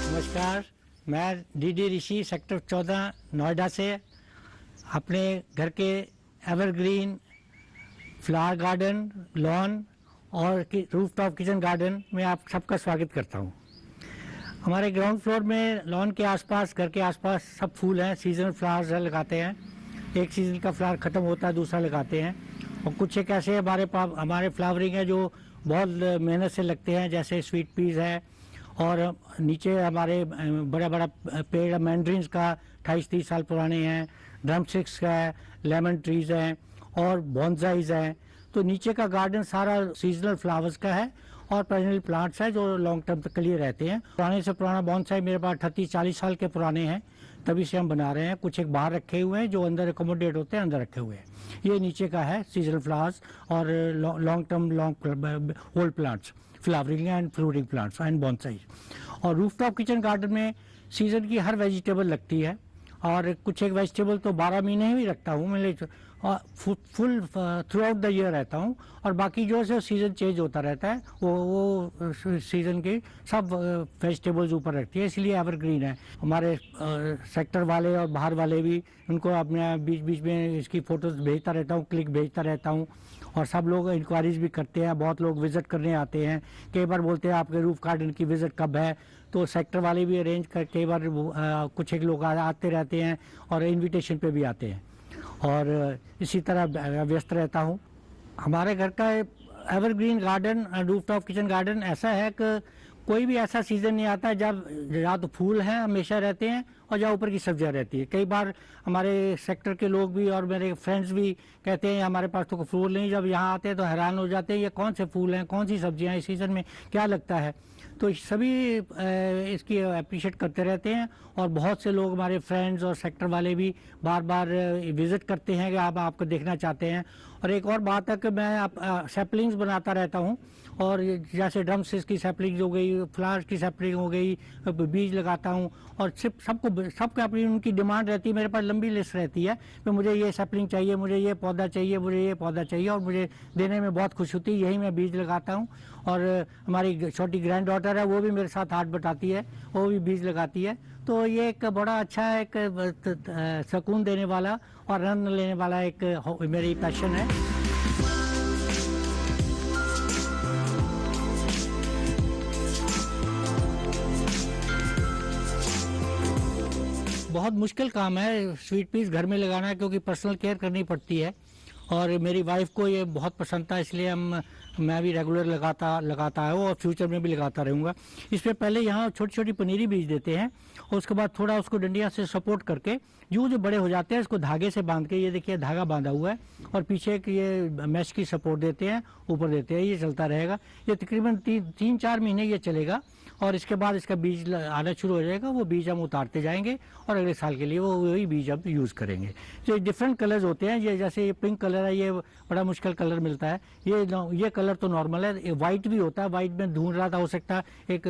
नमस्कार, मैं डीडी ऋषि सेक्टर 14 नोएडा से अपने घर के एवरग्रीन फ्लावर गार्डन, लॉन और रूफटॉप किचन गार्डन में आप सबका स्वागत करता हूं। हमारे ग्राउंड फ्लोर में लॉन के आसपास, घर के आसपास सब फूल हैं, सीजनल फ्लावर्स लगाते हैं। एक सीजन का फ्लावर ख़त्म होता है, दूसरा लगाते हैं। और कुछ एक ऐसे हमारे फ्लावरिंग है जो बहुत मेहनत से लगते हैं, जैसे स्वीट पीस है, और नीचे हमारे बड़ा बड़ा पेड़ मैंड्रिन्स का 28-30 साल पुराने हैं, ड्रमस्टिक्स का है, लेमन ट्रीज हैं और बॉन्साइज हैं। तो नीचे का गार्डन सारा सीजनल फ्लावर्स का है और पेरेनियल प्लांट्स है जो लॉन्ग टर्म तक के लिए रहते हैं। पुराने से पुराना बॉन्साई मेरे पास 38-40 साल के पुराने हैं, तभी से हम बना रहे हैं। कुछ एक बाहर रखे हुए हैं जो अंदर एकोमोडेट होते हैं, अंदर रखे हुए हैं। ये नीचे का है सीजनल फ्लावर्स और long term hold plants, flowering and fruiting plants and bonsai. और रूफटॉप किचन गार्डन में सीजन की हर वेजिटेबल लगती है और कुछ एक वेजिटेबल तो 12 महीने ही रखता हूँ मैं, full through out the year रहता हूँ। और बाकी जो है सीज़न चेंज होता रहता है, वो सीज़न के सब वेजिटेबल्स ऊपर रखती है, इसलिए एवरग्रीन है। हमारे सेक्टर वाले और बाहर वाले भी, उनको अपने बीच बीच में इसकी फ़ोटोज़ भेजता रहता हूँ, क्लिक भेजता रहता हूँ। और सब लोग इंक्वायरीज भी करते हैं, बहुत लोग विज़िट करने आते हैं। कई बार बोलते हैं आपके रूफ गार्डन की विज़िट कब है, तो सेक्टर वाले भी अरेंज कर, कई बार कुछ एक लोग आते रहते हैं और इनविटेशन पे भी आते हैं। और इसी तरह व्यस्त रहता हूँ। हमारे घर का evergreen garden, rooftop kitchen garden ऐसा है कि कोई भी ऐसा सीज़न नहीं आता जब या तो फूल हैं हमेशा रहते हैं और जहाँ ऊपर की सब्जियाँ रहती है। कई बार हमारे सेक्टर के लोग भी और मेरे फ्रेंड्स भी कहते हैं हमारे पास तो फूल नहीं, जब यहाँ आते हैं तो हैरान हो जाते हैं ये कौन से फूल हैं, कौन सी सब्जियाँ इस सीज़न में क्या लगता है। तो सभी इसकी अप्रिशिएट करते रहते हैं और बहुत से लोग हमारे फ्रेंड्स और सेक्टर वाले भी बार बार विज़िट करते हैं कि आप आपको देखना चाहते हैं। और एक और बात है कि मैं सैपलिंग्स बनाता रहता हूँ, और जैसे ड्रमस्टिक्स की सैपलिंग हो गई, फ्लावर्स की सैपलिंग हो गई, बीज लगाता हूँ। और सबको अपनी उनकी डिमांड रहती है, मेरे पास लंबी लिस्ट रहती है कि मुझे ये सैपलिंग चाहिए, मुझे ये पौधा चाहिए, मुझे ये पौधा चाहिए, और मुझे देने में बहुत खुशी होती है। यही मैं बीज लगाता हूँ। और हमारी छोटी ग्रैंड डॉटर है, वो भी मेरे साथ हाथ बटाती है, वो भी बीज लगाती है। तो ये एक बड़ा अच्छा एक सुकून देने वाला और आनंद लेने वाला एक मेरी पैशन है। बहुत मुश्किल काम है स्वीट पीस घर में लगाना, क्योंकि पर्सनल केयर करनी पड़ती है। और मेरी वाइफ को ये बहुत पसंद था, इसलिए मैं भी रेगुलर लगाता है और फ्यूचर में भी लगाता रहूँगा। इसमें पहले यहाँ छोटी छोटी पनीरी बीज देते हैं और उसके बाद थोड़ा उसको डंडिया से सपोर्ट करके जो बड़े हो जाते हैं इसको धागे से बांध के, ये देखिए धागा बांधा हुआ है, और पीछे ये मैश की सपोर्ट देते हैं, ऊपर देते हैं। ये चलता रहेगा, ये तकरीबन 3-4 महीने ये चलेगा। और इसके बाद इसका बीज आना शुरू हो जाएगा, वो बीज हम उतारते जाएंगे और अगले साल के लिए वो वही बीज अब यूज़ करेंगे। तो डिफरेंट कलर्स होते हैं, ये जैसे ये पिंक कलर है, ये बड़ा मुश्किल कलर मिलता है। ये कलर तो नॉर्मल है, वाइट भी होता है, वाइट में ढूंढ रहा था, हो सकता है एक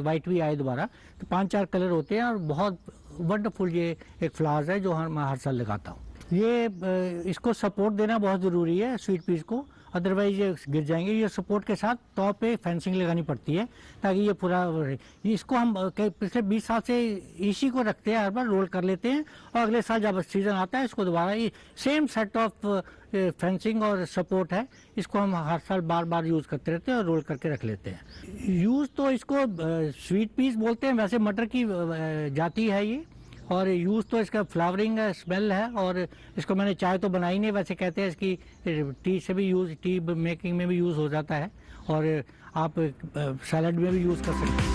वाइट भी आए दोबारा। तो 5-4 कलर होते हैं और बहुत वंडरफुल ये एक फ्लावर्स है जो मैं हर साल लगाता हूँ। ये इसको सपोर्ट देना बहुत ज़रूरी है स्वीट पीस को, अदरवाइज ये गिर जाएंगे। ये सपोर्ट के साथ टॉप पे फेंसिंग लगानी पड़ती है ताकि ये पूरा, इसको हम पिछले 20 साल से इसी को रखते हैं, हर बार रोल कर लेते हैं और अगले साल जब सीजन आता है इसको दोबारा ये सेम सेट ऑफ फेंसिंग और सपोर्ट है, इसको हम हर साल बार बार यूज़ करते रहते हैं और रोल करके रख लेते हैं। यूज़ तो इसको स्वीट पीस बोलते हैं, वैसे मटर की जाति है ये, और यूज़ तो इसका फ्लावरिंग है, स्मेल है। और इसको मैंने चाय तो बनाई नहीं, वैसे कहते हैं इसकी टी से भी टी मेकिंग में भी यूज़ हो जाता है, और आप सैलड में भी यूज़ कर सकते हैं।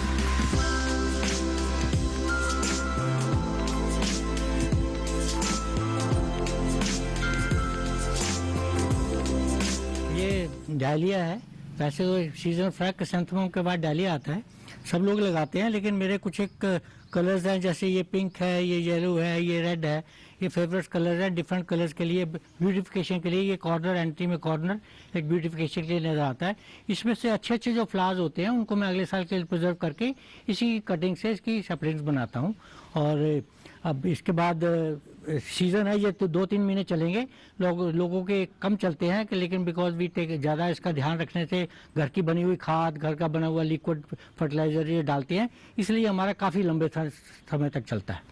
डालिया है। वैसे तो सीजन फ्लैग क्रिसैंथेमम के बाद डालिया आता है, सब लोग लगाते हैं, लेकिन मेरे कुछ एक कलर्स हैं, जैसे ये पिंक है, ये येलो है, ये रेड है, ये फेवरेट कलर है। डिफरेंट कलर्स के लिए ब्यूटिफिकेशन के लिए ये कॉर्नर एंट्री में कॉर्नर एक ब्यूटिफिकेशन के लिए नज़र आता है। इसमें से अच्छे अच्छे जो फ्लावर्स होते हैं उनको मैं अगले साल के लिए प्रिजर्व करके इसी कटिंग से इसकी सेपरेट्स बनाता हूँ। और अब इसके बाद सीज़न है, ये तो 2-3 महीने चलेंगे। लोगों के कम चलते हैं कि, लेकिन बिकॉज वी टेक ज़्यादा इसका ध्यान रखने से घर की बनी हुई खाद, घर का बना हुआ लिक्विड फर्टिलाइज़र ये डालते हैं, इसलिए हमारा काफ़ी लंबे समय तक चलता है।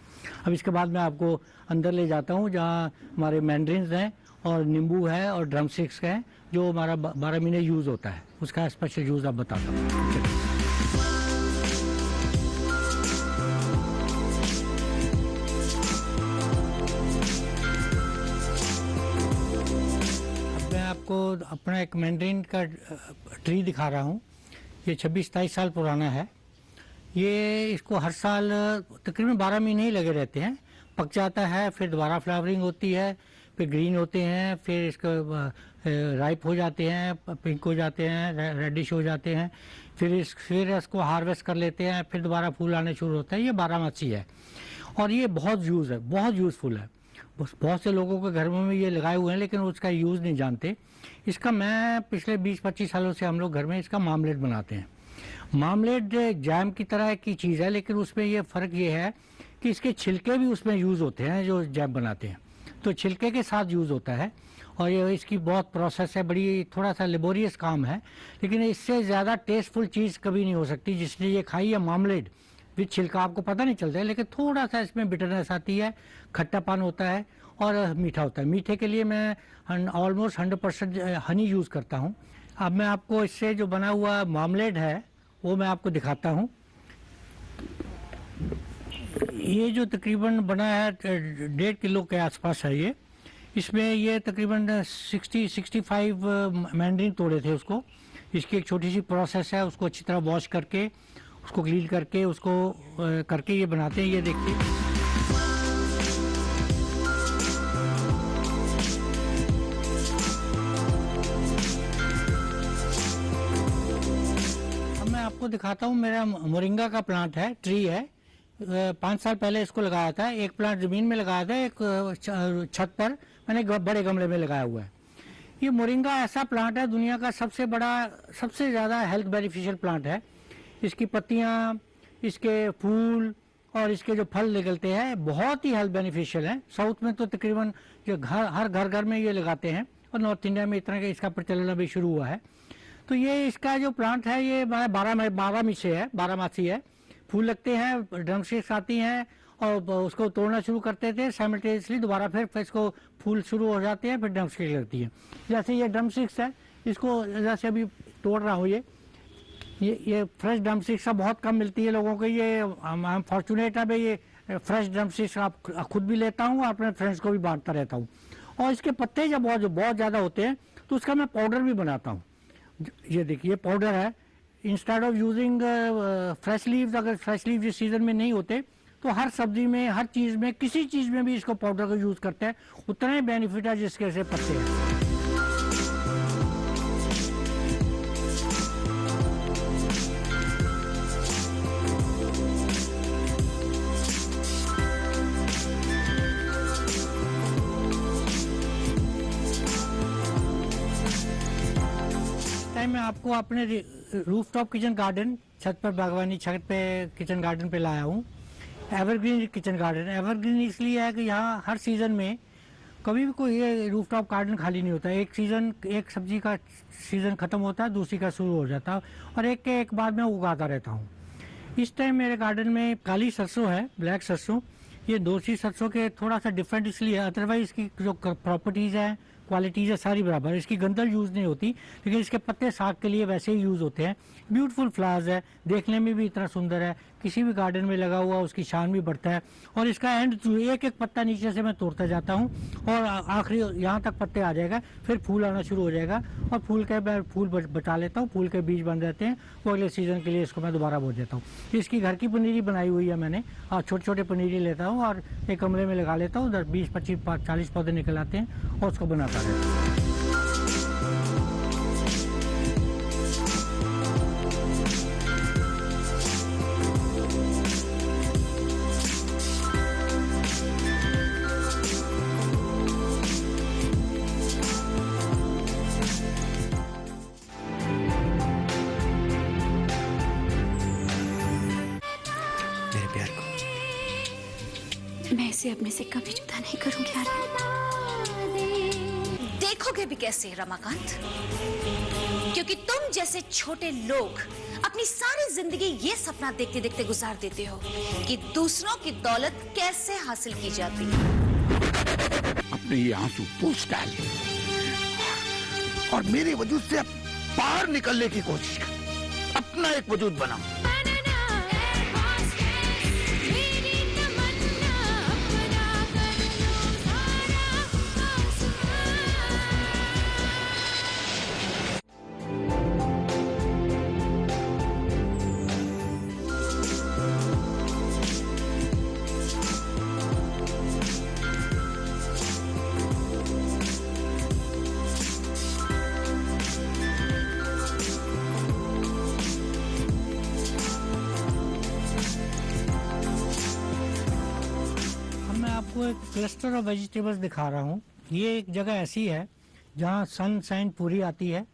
अब इसके बाद मैं आपको अंदर ले जाता हूँ जहाँ हमारे मैंड्रिन्स हैं और नींबू है और ड्रम स्टिक्स हैं, जो हमारा 12 महीने यूज़ होता है, उसका स्पेशल यूज़ आप बताता हूँ। आपको अपना एक मैंड्रिन का ट्री दिखा रहा हूँ। ये 26-27 साल पुराना है। ये इसको हर साल तकरीबन 12 महीने ही लगे रहते हैं। पक जाता है, फिर दोबारा फ्लावरिंग होती है, फिर ग्रीन होते हैं, फिर इसको राइप हो जाते हैं, पिंक हो जाते हैं, रेडिश हो जाते हैं, फिर इसको हार्वेस्ट कर लेते हैं, फिर दोबारा फूल आने शुरू होता है। ये 12 मासी है और ये बहुत यूज़फुल है। बहुत से लोगों के घर में ये लगाए हुए हैं, लेकिन उसका यूज़ नहीं जानते। इसका मैं पिछले 20-25 सालों से हम लोग घर में इसका मामलेट बनाते हैं। मामलेट जैम की तरह की चीज़ है, लेकिन उसमें ये फ़र्क ये है कि इसके छिलके भी उसमें यूज़ होते हैं जो जैम बनाते हैं, तो छिलके के साथ यूज़ होता है। और ये इसकी बहुत प्रोसेस है, बड़ी थोड़ा सा लेबोरियस काम है, लेकिन इससे ज़्यादा टेस्टफुल चीज़ कभी नहीं हो सकती। जिसने ये खाई है मामलेट विथ छिलका, आपको पता नहीं चलता है, लेकिन थोड़ा सा इसमें बिटरनेस आती है, खट्टापन होता है और मीठा होता है। मीठे के लिए मैं ऑलमोस्ट 100% हनी यूज़ करता हूँ। अब मैं आपको इससे जो बना हुआ मामलेट है वो मैं आपको दिखाता हूँ। ये जो तकरीबन बना है 1.5 किलो के आसपास है ये। इसमें ये तकरीबन 60-65 मैंड्रिन तोड़े थे उसको। इसकी एक छोटी सी प्रोसेस है, उसको अच्छी तरह वॉश करके, उसको क्लीन करके, उसको करके ये बनाते हैं। ये देखिए, अब मैं आपको दिखाता हूँ। मेरा मोरिंगा का प्लांट है, ट्री है। 5 साल पहले इसको लगाया था। एक प्लांट ज़मीन में लगाया था, एक छत पर मैंने बड़े गमले में लगाया हुआ है। ये मोरिंगा ऐसा प्लांट है, दुनिया का सबसे बड़ा, सबसे ज़्यादा हेल्थ बेनिफिशियल प्लांट है। इसकी पत्तियाँ, इसके फूल और इसके जो फल निकलते हैं बहुत ही हेल्थ बेनिफिशियल हैं। साउथ में तो तकरीबन जो हर घर में ये लगाते हैं, और नॉर्थ इंडिया में इतना इसका प्रचलन अभी शुरू हुआ है। तो ये इसका जो प्लांट है ये 12 मासी है। फूल लगते हैं, ड्रम स्टिक्स आती हैं और उसको तोड़ना शुरू करते थे साइमल्टेनियसली। दोबारा फिर इसको फूल शुरू हो जाते हैं, फिर ड्रम स्टिक्स लगती हैं। जैसे ये ड्रम स्टिक्स है, इसको जैसे अभी तोड़ रहा हूँ, ये फ्रेश ड्रम स्टिक्स बहुत कम मिलती है लोगों को। ये हम फॉर्चुनेट है भाई, ये फ्रेश ड्रम स्टिक्स आप खुद भी लेता हूँ और अपने फ्रेंड्स को भी बांटता रहता हूँ। और इसके पत्ते जब बहुत ज़्यादा होते हैं तो उसका मैं पाउडर भी बनाता हूँ। ये देखिए, ये पाउडर है। Instead of using fresh leaves, अगर फ्रेश लीव्स इस सीज़न में नहीं होते तो हर सब्जी में, हर चीज़ में, किसी चीज़ में भी इसको पाउडर का यूज़ करते हैं, उतना ही बेनिफिट है जिसके से पत्ते हैं। मैं आपको अपने रूफटॉप किचन गार्डन, छत पर बागवानी, छत पे किचन गार्डन पे लाया हूँ। एवरग्रीन किचन गार्डन, एवरग्रीन इसलिए है कि यहाँ हर सीज़न में कभी भी कोई ये रूफटॉप गार्डन खाली नहीं होता। एक सब्जी का सीज़न ख़त्म होता है, दूसरी का शुरू हो जाता है, और एक के एक बाद मैं उगाता रहता हूँ। इस टाइम मेरे गार्डन में काली सरसों है, ब्लैक सरसों। ये दूसरी सरसों के थोड़ा सा डिफरेंट इसलिए, अदरवाइज इसकी जो प्रॉपर्टीज़ हैं, क्वालिटीज़ है, सारी बराबर। इसकी गंदल यूज़ नहीं होती, लेकिन इसके पत्ते साग के लिए वैसे ही यूज़ होते हैं। ब्यूटीफुल फ्लावर्स है, देखने में भी इतना सुंदर है, किसी भी गार्डन में लगा हुआ उसकी शान भी बढ़ता है। और इसका एंड एक एक पत्ता नीचे से मैं तोड़ता जाता हूँ और आखिरी यहाँ तक पत्ते आ जाएगा, फिर फूल आना शुरू हो जाएगा। और फूल बचा लेता हूँ, फूल के बीज बन जाते हैं, वो अगले सीज़न के लिए इसको मैं दोबारा बो देता हूँ। इसकी घर की पनीरी बनाई हुई है मैंने, और छोटे छोटे पनीरी लेता हूँ और एक गमले में लगा लेता हूँ। 20-25-40 पौधे निकल आते हैं और उसको बनाता रहता हूँ। इसे अपने से कभी जुदा नहीं करूंगी आर्यन। देखोगे भी कैसे रमाकांत, क्योंकि तुम जैसे छोटे लोग अपनी सारी जिंदगी ये सपना देखते देखते गुजार देते हो कि दूसरों की दौलत कैसे हासिल की जाती है। अपने ये आंसू पोंछ डाल और मेरे वजूद से बाहर निकलने की कोशिश कर, अपना एक वजूद बना। आपको एक क्लस्टर ऑफ वेजिटेबल्स दिखा रहा हूँ। ये एक जगह ऐसी है जहाँ सनशाइन पूरी आती है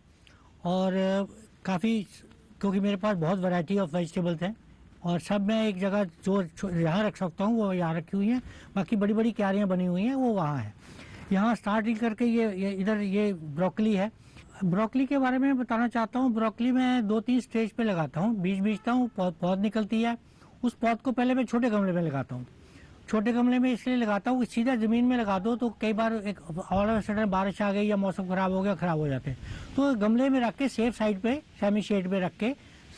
और काफ़ी, क्योंकि मेरे पास बहुत वैरायटी ऑफ वेजिटेबल्स हैं और सब मैं एक जगह जो यहाँ रख सकता हूँ वो यहाँ रखी हुई हैं। बाकी बड़ी बड़ी क्यारियाँ बनी हुई हैं वो वहाँ है। यहाँ स्टार्टिंग करके ये इधर ये ब्रोकली है। ब्रोकली के बारे में बताना चाहता हूँ। ब्रोकली मैं 2-3 स्टेज पे लगाता हूँ, बीज बीजता हूँ, पौध निकलती है। उस पौध को पहले मैं छोटे गमले में लगाता हूँ। छोटे गमले में इसलिए लगाता हूँ कि सीधा ज़मीन में लगा दो तो कई बार एक ऑल ऑफ सडन बारिश आ गई या मौसम ख़राब हो गया, ख़राब हो जाते हैं। तो गमले में रख के सेफ साइड पे सेमी शेड पे रख के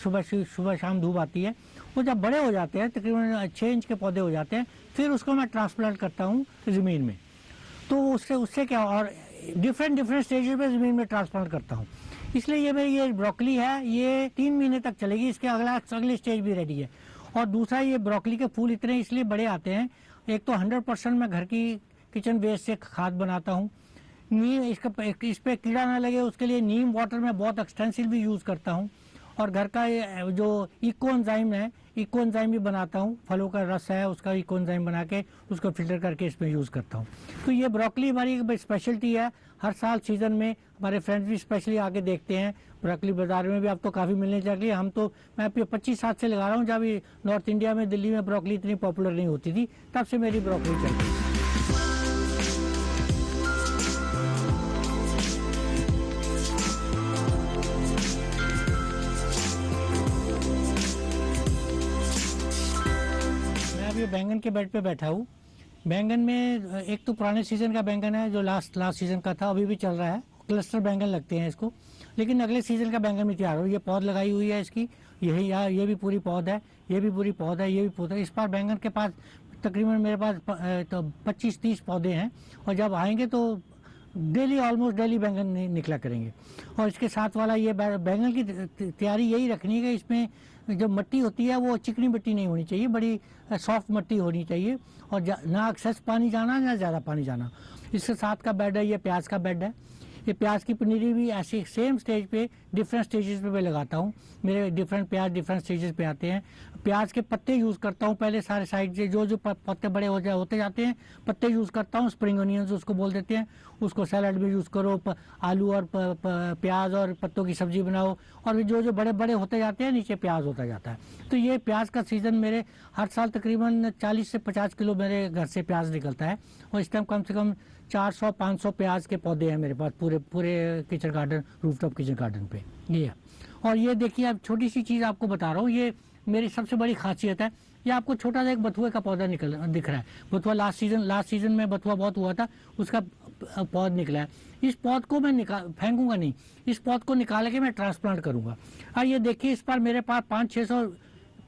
सुबह शाम धूप आती है। वो जब बड़े हो जाते हैं, तकरीबन 6 इंच के पौधे हो जाते हैं, फिर उसको मैं ट्रांसप्लांट करता हूँ ज़मीन में। तो उससे क्या, और डिफरेंट स्टेजेस पे ज़मीन में ट्रांसप्लांट करता हूँ। इसलिए ये मेरी ये ब्रोकली है, ये 3 महीने तक चलेगी। इसके अगले स्टेज भी रेडी है। और दूसरा, ये ब्रोकली के फूल इतने इसलिए बड़े आते हैं, एक तो 100% मैं घर की किचन वेस्ट से खाद बनाता हूँ। नीम, इस पे कीड़ा ना लगे उसके लिए नीम वाटर में बहुत एक्सटेंसिव भी यूज़ करता हूँ। और घर का ये जो इको एंजाइम है, इको एंजाइम भी बनाता हूँ। फलों का रस है उसका इको एंजाइम बना के उसको फिल्टर करके इसमें यूज़ करता हूँ। तो ये ब्रोकली हमारी स्पेशलिटी है। हर साल सीज़न में हमारे फ्रेंड्स भी स्पेशली आके देखते हैं। ब्रोकली बाजार में भी अब तो काफ़ी मिलने लगी। मैं 25 साल से लगा रहा हूँ। जब नॉर्थ इंडिया में, दिल्ली में ब्रोकली इतनी पॉपुलर नहीं होती थी, तब से मेरी ब्रोकली चलती है। मैं अभी बैंगन के बेड पे बैठा हूँ। बैंगन में एक तो पुराने सीजन का बैंगन है जो लास्ट सीजन का था, अभी भी चल रहा है। क्लस्टर बैंगन लगते हैं इसको, लेकिन अगले सीजन का बैंगन भी तैयार हो। ये पौध लगाई हुई है इसकी, ये भी पूरी पौध है, ये भी पूरी पौध है, ये भी पौधा। इस बार बैंगन के पास तकरीबन मेरे पास तो 25-30 पौधे हैं और जब आएंगे तो ऑलमोस्ट डेली बैंगन निकला करेंगे। और इसके साथ वाला ये बैंगन की तैयारी यही रखनी है कि इसमें जो मिट्टी होती है वो चिकनी मिट्टी नहीं होनी चाहिए, बड़ी सॉफ्ट मिट्टी होनी चाहिए और ना एक्सेस पानी जाना ना ज़्यादा पानी जाना। इसके साथ का बेड है, ये प्याज का बेड है। ये प्याज की पनीरी भी ऐसे सेम स्टेज पे डिफरेंट स्टेजेस पे मैं लगाता हूँ। मेरे डिफरेंट प्याज डिफरेंट स्टेजेस पे आते हैं। प्याज के पत्ते यूज़ करता हूँ पहले सारे साइड से, जो पत्ते बड़े होते जाते हैं पत्ते यूज़ करता हूँ। स्प्रिंग ऑनियंस उसको बोल देते हैं, उसको सैलड में यूज़ करो। आलू और प्याज और पत्तों की सब्जी बनाओ। और जो बड़े बड़े होते जाते हैं नीचे प्याज होता जाता है। तो ये प्याज का सीज़न मेरे हर साल तकरीबन 40 से 50 किलो मेरे घर से प्याज निकलता है। और इस टाइम कम से कम 400-500 प्याज के पौधे हैं मेरे पास पूरे kitchen garden, rooftop kitchen garden पे। ये और ये देखिए, अब छोटी सी चीज़ आपको बता रहा हूँ, ये मेरी सबसे बड़ी खासियत है। ये आपको छोटा सा एक बथुए का पौधा दिख रहा है। बथुआ लास्ट सीजन में बथुआ बहुत हुआ था, उसका पौध निकला है। इस पौध को मैं फेंकूंगा नहीं, इस पौध को निकाल के मैं ट्रांसप्लांट करूंगा। और ये देखिए, इस पर मेरे पास 500-600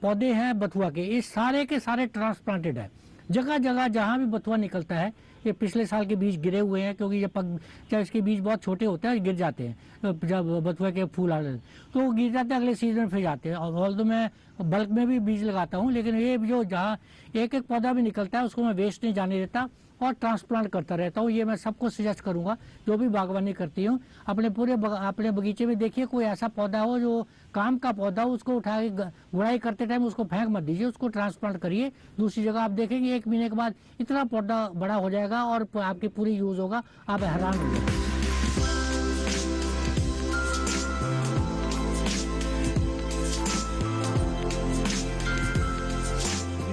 पौधे हैं बथुआ के। ये सारे के सारे ट्रांसप्लांटेड है। जगह जगह जहाँ भी बथुआ निकलता है, ये पिछले साल के बीज गिरे हुए हैं, क्योंकि जब इसके बीज बहुत छोटे होते हैं गिर जाते हैं। जब बथुआ के फूल आते हैं तो वो गिर जाते हैं, अगले सीजन में फिर जाते हैं। और तो मैं बल्क में भी बीज लगाता हूँ, लेकिन ये जो जहाँ एक पौधा भी निकलता है उसको मैं वेस्ट नहीं जाने देता और ट्रांसप्लांट करता रहता हूँ। ये मैं सबको सजेस्ट करूँगा जो भी बागवानी करती हूँ। अपने बगीचे में देखिए कोई ऐसा पौधा हो जो काम का पौधा हो, उसको उठा के गुड़ाई करते टाइम उसको फेंक मत दीजिए, उसको ट्रांसप्लांट करिए दूसरी जगह। आप देखेंगे 1 महीने के बाद इतना पौधा बड़ा हो जाएगा और आपकी पूरी यूज़ होगा, आप हैरान हो जाएंगे।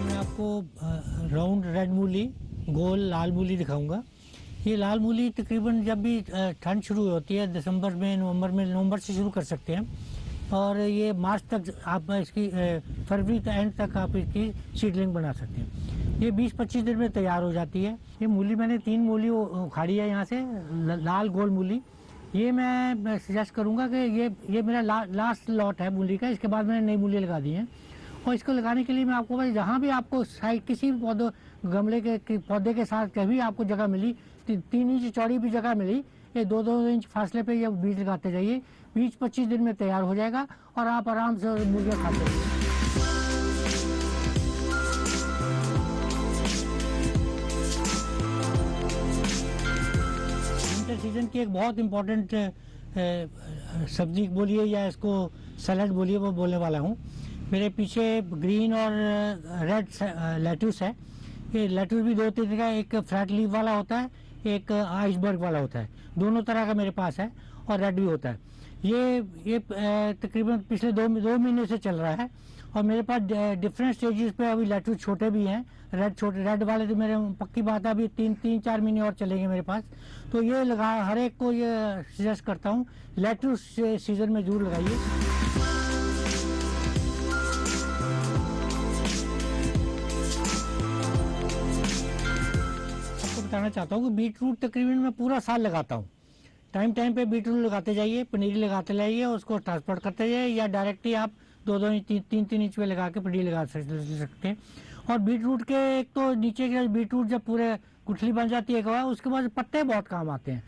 मैं आपको राउंड रेड मूली गोल लाल मूली दिखाऊंगा। ये लाल मूली तकरीबन जब भी ठंड शुरू होती है दिसंबर में, नवंबर से शुरू कर सकते हैं और ये मार्च तक आप इसकी फरवरी के एंड तक आप इसकी सीडलिंग बना सकते हैं। ये 20-25 दिन में तैयार हो जाती है। ये मूली मैंने 3 मूली उखाड़ी है यहाँ से, लाल गोल मूली। ये मैं सजेस्ट करूँगा कि ये मेरा लास्ट लॉट है मूली का, इसके बाद मैंने नई मूली लगा दी है। और इसको लगाने के लिए मैं आपको भाई जहाँ भी आपको साइड किसी भी पौधे गमले के पौधे के साथ कभी आपको जगह मिली, 3 इंच चौड़ी भी जगह मिली, ये 2-2 इंच फासले पे ये बीज लगाते जाइए। 20-25 दिन में तैयार हो जाएगा और आप आराम से मूलियाँ खाते रहिए। विंटर सीजन की एक बहुत इम्पोर्टेंट सब्जी बोलिए या इसको सैलड बोलिए, वो बोलने वाला हूँ। मेरे पीछे ग्रीन और रेड लेट्यूस है। ये लेट्यूस भी 2 तरह का, एक फ्लैट लीफ वाला होता है, एक आइसबर्ग वाला होता है। दोनों तरह का मेरे पास है और रेड भी होता है। ये तकरीबन पिछले 2 महीने से चल रहा है और मेरे पास डिफरेंट स्टेजेस पे अभी लेट्यूस छोटे भी हैं। रेड वाले तो मेरे पक्की बात है अभी 3-4 महीने और चलेंगे मेरे पास। तो ये लगा, हर एक को ये सजेस्ट करता हूँ लेट्यूस सीजन में जरूर लगाइए। बताना चाहता हूँ कि बीट रूट तकरीबन मैं पूरा साल लगाता हूँ। टाइम पे बीट रूट लगाते जाइए, पनीरी लगाते जाइए, उसको ट्रांसपोर्ट करते जाइए या डायरेक्टली आप 2-2 इंच 3-3 इंच पे लगा के पनीरी लगा सकते हैं। और बीट रूट के एक तो नीचे के बीट रूट जब पूरे गुठली बन जाती है उसके बाद पत्ते बहुत काम आते हैं।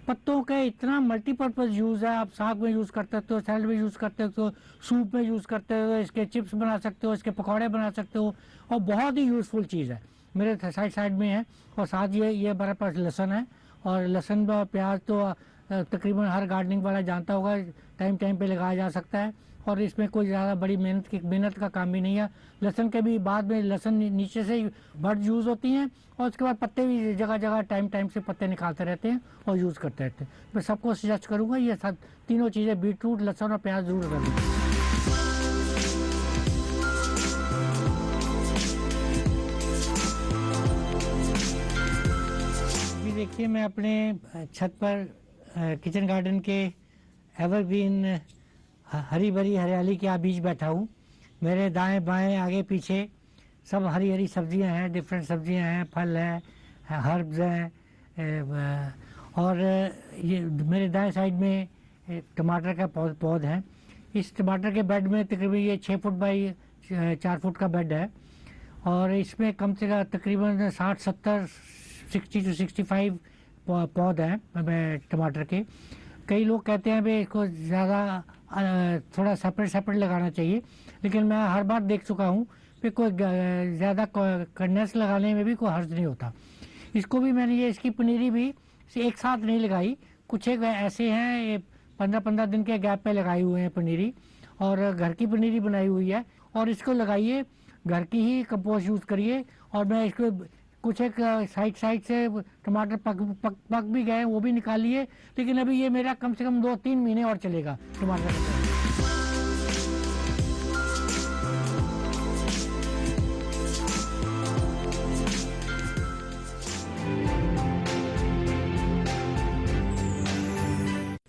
पत्तों के इतना मल्टीपर्पज़ यूज़ है, आप साग में यूज़ कर सकते हो, सैलड में यूज़ करते हो, सूप में यूज़ करते हो, इसके चिप्स बना सकते हो, इसके पकौड़े बना सकते हो और बहुत ही यूज़फुल चीज़ है। मेरे साइड में है और साथ ये मेरे पास लहसुन है और लहसुन व प्याज तो तकरीबन हर गार्डनिंग वाला जानता होगा, टाइम पे लगाया जा सकता है और इसमें कोई ज़्यादा बड़ी मेहनत का काम भी नहीं है। लहसुन के भी बाद में लहसुन नीचे से बर्ड यूज़ होती हैं और उसके बाद पत्ते भी जगह टाइम से पत्ते निकालते रहते हैं और यूज़ करते रहते हैं। मैं सबको सजेस्ट करूँगा ये सब तीनों चीज़ें बीट रूट, लहसुन और प्याज ज़रूर करें। देखिए मैं अपने छत पर किचन गार्डन के एवरग्रीन हरी भरी हरियाली के बीच बैठा हूँ। मेरे दाएं बाएं आगे पीछे सब हरी सब्जियां हैं, डिफरेंट सब्जियां हैं, फल हैं, हर्ब्स हैं और ये मेरे दाएं साइड में टमाटर का पौध है। इस टमाटर के बेड में तकरीबन ये 6 फुट बाई 4 फुट का बेड है और इसमें कम से कम तकरीबन 60 to 65 पौध हैं टमाटर के। कई लोग कहते हैं भाई इसको ज़्यादा थोड़ा सेपरेट लगाना चाहिए, लेकिन मैं हर बार देख चुका हूँ कि कोई ज़्यादा कंडेंस लगाने में भी कोई हर्ज नहीं होता। इसको भी मैंने इसकी पनीरी भी एक साथ नहीं लगाई, कुछ एक ऐसे हैं ये 15-15 दिन के गैप पे लगाई हुए हैं पनीरी और घर की पनीरी बनाई हुई है और इसको लगाइए, घर की ही कंपोस्ट यूज़ करिए। और मैं इसको कुछ एक साइड से टमाटर पक भी गए, वो भी निकालिए, लेकिन अभी ये मेरा कम से कम 2-3 महीने और चलेगा टमाटर का।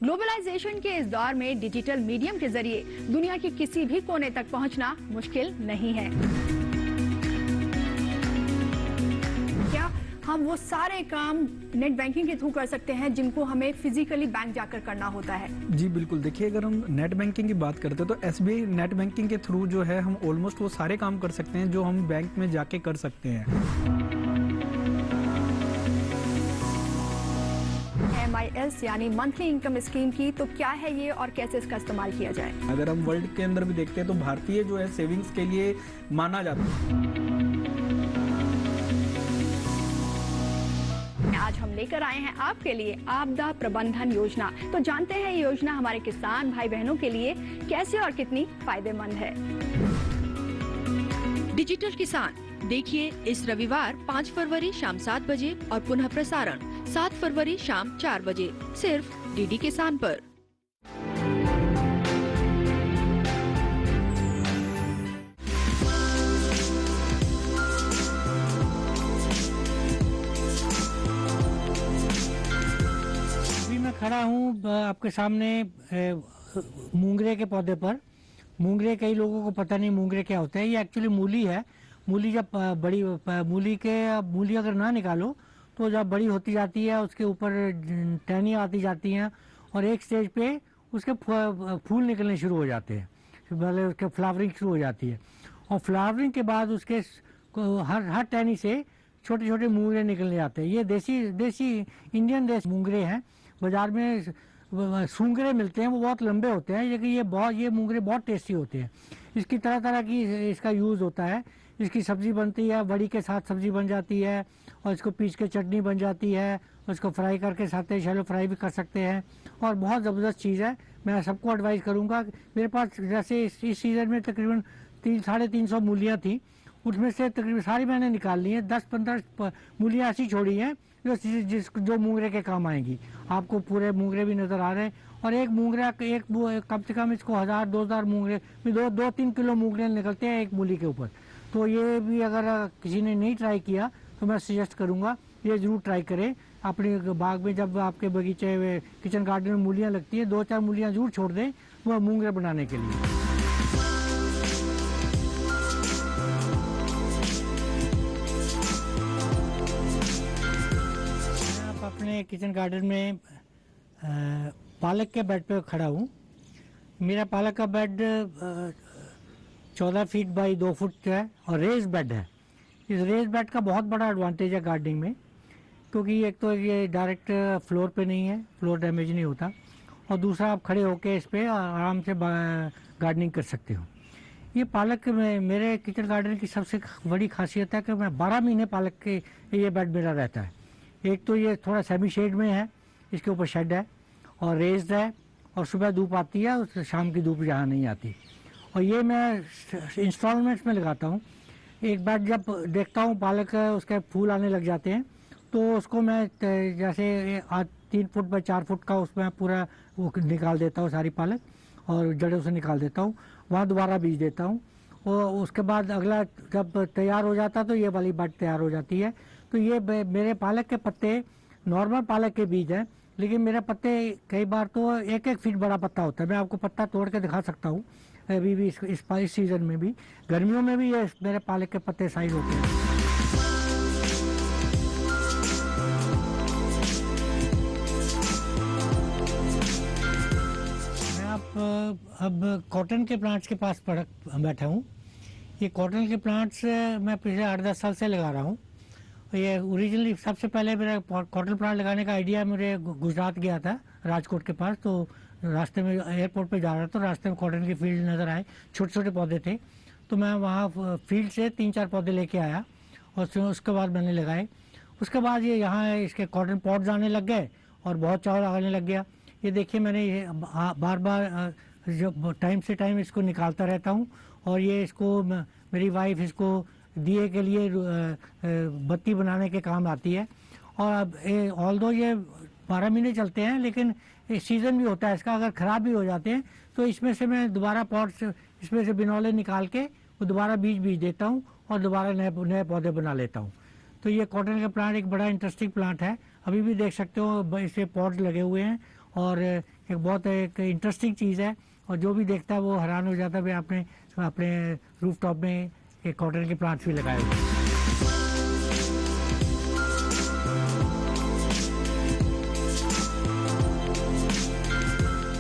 ग्लोबलाइजेशन के इस दौर में डिजिटल मीडियम के जरिए दुनिया के किसी भी कोने तक पहुंचना मुश्किल नहीं है। क्या हम वो सारे काम नेट बैंकिंग के थ्रू कर सकते हैं जिनको हमें फिजिकली बैंक जाकर करना होता है? जी बिल्कुल। देखिए अगर हम नेट बैंकिंग की बात करते हैं तो एसबीआई नेट बैंकिंग के थ्रू जो है हम ऑलमोस्ट वो सारे काम कर सकते हैं जो हम बैंक में जाके कर सकते हैं। MIS यानी मंथली इनकम स्कीम की तो क्या है ये और कैसे इसका इस्तेमाल किया जाए? अगर हम वर्ल्ड के अंदर भी देखते हैं तो भारतीय जो है सेविंग्स के लिए माना जाता है। आज हम लेकर आए हैं आपके लिए आपदा प्रबंधन योजना। तो जानते हैं ये योजना हमारे किसान भाई बहनों के लिए कैसे और कितनी फायदेमंद है। डिजिटल किसान देखिए इस रविवार 5 फरवरी शाम 7 बजे और पुनः प्रसारण 7 फरवरी शाम 4 बजे सिर्फ डीडी किसान पर। खड़ा हूँ आपके सामने मूंगरे के पौधे पर। मूंगरे कई लोगों को पता नहीं मूंगरे क्या होता है। ये एक्चुअली मूली है। मूली जब बड़ी मूली अगर ना निकालो तो जब बड़ी होती जाती है उसके ऊपर टहनियाँ आती जाती हैं और एक स्टेज पे उसके फूल निकलने शुरू हो जाते हैं, पहले उसके फ्लावरिंग शुरू हो जाती है और फ्लावरिंग के बाद उसके हर टहनी से छोटे छोटे मूंगरे निकलने आते हैं। ये देसी इंडियन देसी मूंगरे हैं। बाजार में सूंगरे मिलते हैं, वो बहुत लंबे होते हैं, लेकिन ये मूंगरे बहुत टेस्टी होते हैं। इसकी तरह तरह की इसका यूज़ होता है। इसकी सब्ज़ी बनती है, बड़ी के साथ सब्ज़ी बन जाती है और इसको पीस के चटनी बन जाती है। उसको फ्राई करके साथ ही शैलो फ्राई भी कर सकते हैं और बहुत ज़बरदस्त चीज़ है। मैं सबको एडवाइस करूँगा। मेरे पास जैसे इस सीज़न में तकरीबन 300-350 मूलियाँ थी, उसमें से तकरीबन सारी मैंने निकाल ली हैं। 10-15 मूलियाँ ऐसी छोड़ी हैं जो मूंगरे के काम आएंगी। आपको पूरे मूंगरे भी नज़र आ रहे हैं और एक मूंगरा कम से कम इसको 1000-2000 मूंगरे 2-3 किलो मूंगरे निकलते हैं एक मूली के ऊपर। तो ये भी अगर किसी ने नहीं ट्राई किया तो मैं सजेस्ट करूँगा ये ज़रूर ट्राई करें। अपने बाग में जब आपके बगीचे किचन गार्डन में मूलियाँ लगती है, 2-4 मूलियाँ ज़रूर छोड़ दें वो मूंगरे बनाने के लिए। अपने किचन गार्डन में पालक के बेड पे खड़ा हूँ। मेरा पालक का बेड 14 फीट बाई 2 फुट है और रेज बेड है। इस रेज बेड का बहुत बड़ा एडवांटेज है गार्डनिंग में, क्योंकि एक तो ये डायरेक्ट फ्लोर पे नहीं है, फ्लोर डैमेज नहीं होता, और दूसरा आप खड़े होके इस पर आराम से गार्डनिंग कर सकते हो। ये पालक में मेरे किचन गार्डन की सबसे बड़ी खासियत है कि मैं 12 महीने पालक के ये बेड मेरा रहता है। एक तो ये थोड़ा सेमी शेड में है, इसके ऊपर शेड है और रेज्ड है और सुबह धूप आती है और शाम की धूप यहाँ नहीं आती। और ये मैं इंस्टॉलमेंट्स में लगाता हूँ। एक बेड जब देखता हूँ पालक उसके फूल आने लग जाते हैं तो उसको मैं जैसे 3 फुट बाई 4 फुट का उसमें पूरा वो निकाल देता हूँ सारी पालक और जड़ों से निकाल देता हूँ, वहाँ दोबारा बीज देता हूँ और उसके बाद अगला जब तैयार हो जाता तो ये वाली बेड तैयार हो जाती है। तो ये मेरे पालक के पत्ते नॉर्मल पालक के बीज हैं, लेकिन मेरे पत्ते कई बार तो 1-1 फीट बड़ा पत्ता होता है। मैं आपको पत्ता तोड़ के दिखा सकता हूँ अभी भी इस सीज़न में भी, गर्मियों में भी ये मेरे पालक के पत्ते साइज होते हैं। मैं अब कॉटन के प्लांट्स के पास बैठा हूँ। ये कॉटन के प्लांट्स मैं पिछले 8-10 साल से लगा रहा हूँ। ये ओरिजिनली सबसे पहले मेरा कॉटन प्लांट लगाने का आइडिया मेरे गुजरात गया था, राजकोट के पास। तो रास्ते में एयरपोर्ट पे जा रहा था तो रास्ते में कॉटन की फील्ड नज़र आए, छोटे छोटे पौधे थे, तो मैं वहाँ फील्ड से 3-4 पौधे लेके आया और उसके बाद मैंने लगाए। उसके बाद ये यहाँ इसके कॉटन पॉट्स आने लग गए और बहुत चावल आने लग गया। ये देखिए मैंने ये बार बार जो टाइम से टाइम इसको निकालता रहता हूँ और ये इसको मेरी वाइफ इसको दिए के लिए बत्ती बनाने के काम आती है। और अब ऑल्दो ये 12 महीने चलते हैं, लेकिन सीज़न भी होता है इसका, अगर ख़राब भी हो जाते हैं तो इसमें से मैं दोबारा पॉट्स इसमें से बिनौले निकाल के वो दोबारा बीज देता हूँ और दोबारा नए पौधे बना लेता हूँ। तो ये कॉटन का प्लांट एक बड़ा इंटरेस्टिंग प्लांट है। अभी भी देख सकते हो इसे पॉट्स लगे हुए हैं और एक बहुत एक इंटरेस्टिंग चीज़ है और जो भी देखता है वो हैरान हो जाता है। भाई आपने अपने रूफ टॉप में एक कॉटन के प्लांट्स भी लगाए हुए हैं।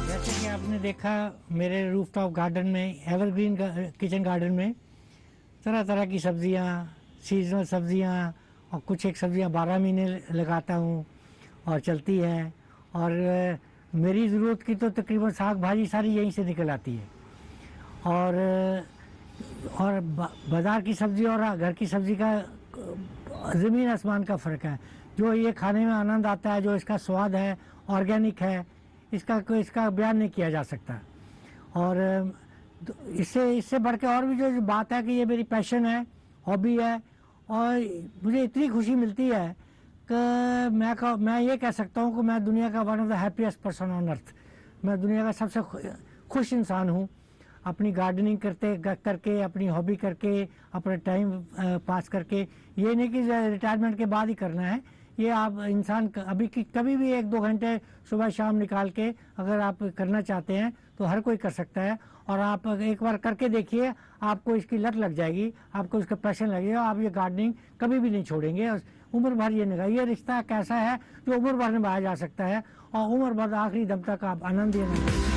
जैसे कि आपने देखा मेरे रूफ टॉप गार्डन में, एवरग्रीन किचन गार्डन में तरह तरह की सब्जियां, सीजनल सब्जियां और कुछ एक सब्जियां 12 महीने लगाता हूं और चलती है। और मेरी ज़रूरत की तो तकरीबन साग भाजी सारी यहीं से निकल आती है। और बाज़ार की सब्ज़ी और घर की सब्ज़ी का ज़मीन आसमान का फ़र्क है। जो ये खाने में आनंद आता है, जो इसका स्वाद है, ऑर्गेनिक है, इसका बयान नहीं किया जा सकता। और इससे बढ़ के और भी जो बात है कि ये मेरी पैशन है, हॉबी है और मुझे इतनी खुशी मिलती है कि मैं ये कह सकता हूँ कि मैं दुनिया का one of the happiest person on earth. मैं दुनिया का सबसे खुश इंसान हूँ अपनी गार्डनिंग करके, अपनी हॉबी करके, अपना टाइम पास करके। ये नहीं कि रिटायरमेंट के बाद ही करना है, ये आप इंसान कभी भी 1-2 घंटे सुबह शाम निकाल के अगर आप करना चाहते हैं तो हर कोई कर सकता है। और आप एक बार करके देखिए, आपको इसकी लत लग जाएगी, आपको इसका पैशन लगेगा, आप ये गार्डनिंग कभी भी नहीं छोड़ेंगे। उम्र भर ये निभाइए। ये रिश्ता कैसा है जो उम्र भर निभाया जा सकता है और उम्र भर आखिरी दम तक आप आनंद ही आनंद